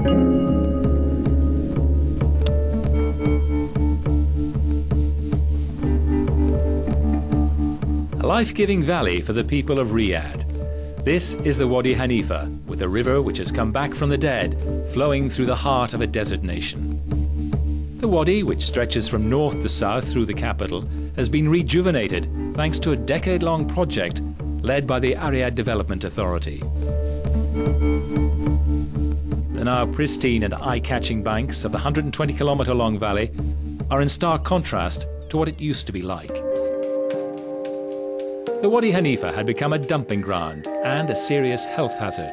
A life-giving valley for the people of Riyadh. This is the Wadi Hanifah, with a river which has come back from the dead, flowing through the heart of a desert nation. The Wadi, which stretches from north to south through the capital, has been rejuvenated thanks to a decade-long project led by the Arriyadh Development Authority. The now pristine and eye-catching banks of the 120-kilometre-long valley are in stark contrast to what it used to be like. The Wadi Hanifah had become a dumping ground and a serious health hazard.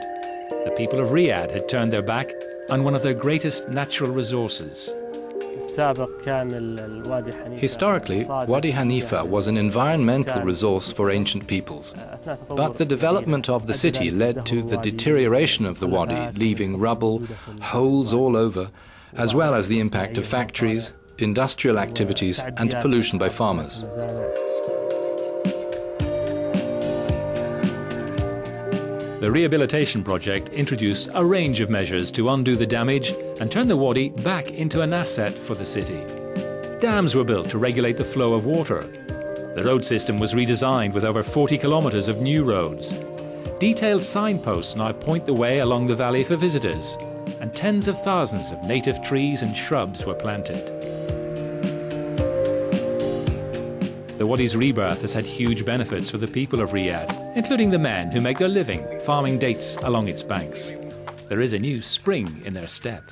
The people of Riyadh had turned their back on one of their greatest natural resources. Historically, Wadi Hanifah was an environmental resource for ancient peoples. But the development of the city led to the deterioration of the wadi, leaving rubble, holes all over, as well as the impact of factories, industrial activities and pollution by farmers. The rehabilitation project introduced a range of measures to undo the damage and turn the wadi back into an asset for the city. Dams were built to regulate the flow of water. The road system was redesigned with over 40 kilometres of new roads. Detailed signposts now point the way along the valley for visitors, and tens of thousands of native trees and shrubs were planted. The wadi's rebirth has had huge benefits for the people of Riyadh, including the men who make their living farming dates along its banks. There is a new spring in their step.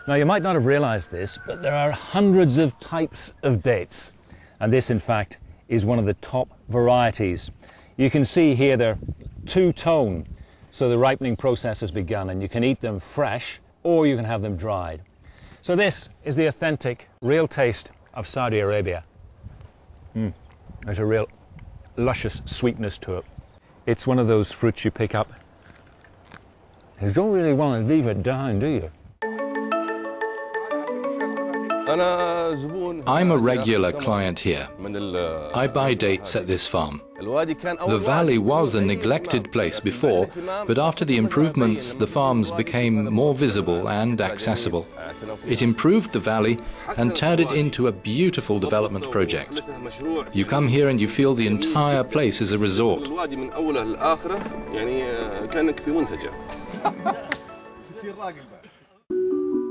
Now, you might not have realized this, but there are hundreds of types of dates, and this in fact is one of the top varieties. You can see here they're two-tone, so the ripening process has begun, and you can eat them fresh or you can have them dried. So this is the authentic, real taste of Saudi Arabia. There's a real luscious sweetness to it. It's one of those fruits you pick up. You don't really want to leave it down, do you? I'm a regular client here. I buy dates at this farm. The valley was a neglected place before, but after the improvements, the farms became more visible and accessible. It improved the valley and turned it into a beautiful development project. You come here and you feel the entire place is a resort.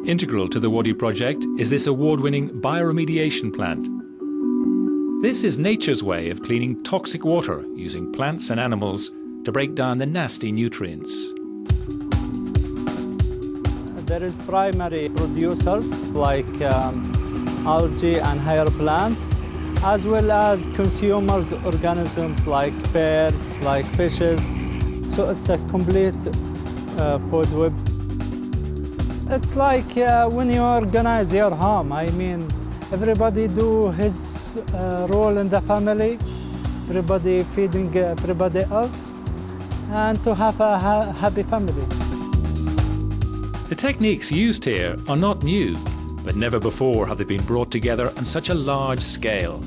Integral to the Wadi project is this award-winning bioremediation plant. This is nature's way of cleaning toxic water using plants and animals to break down the nasty nutrients. There is primary producers like algae and higher plants, as well as consumers organisms like birds, like fishes. So it's a complete food web. It's like when you organize your home. I mean, everybody do his role in the family, everybody feeding everybody else, and to have a happy family. The techniques used here are not new, but never before have they been brought together on such a large scale.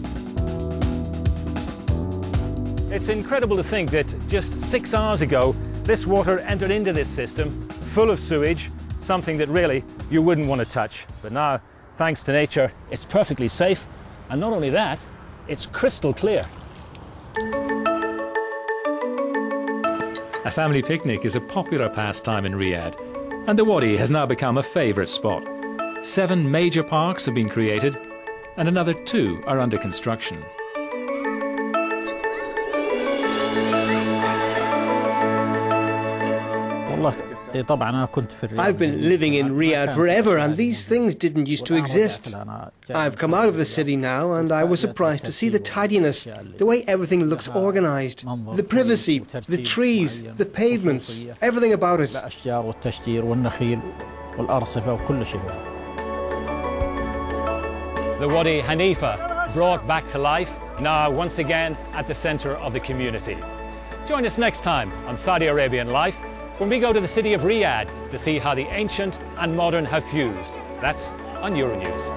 It's incredible to think that just 6 hours ago, this water entered into this system full of sewage, something that really you wouldn't want to touch. But now, thanks to nature, it's perfectly safe, and not only that, it's crystal clear. A family picnic is a popular pastime in Riyadh, and the Wadi has now become a favourite spot. 7 major parks have been created, and another 2 are under construction. I've been living in Riyadh forever, and these things didn't used to exist. I've come out of the city now, and I was surprised to see the tidiness, the way everything looks organised, the privacy, the trees, the pavements, everything about it. The Wadi Hanifah, brought back to life, now once again at the centre of the community. Join us next time on Saudi Arabian Life, when we go to the city of Riyadh to see how the ancient and modern have fused. That's on Euronews.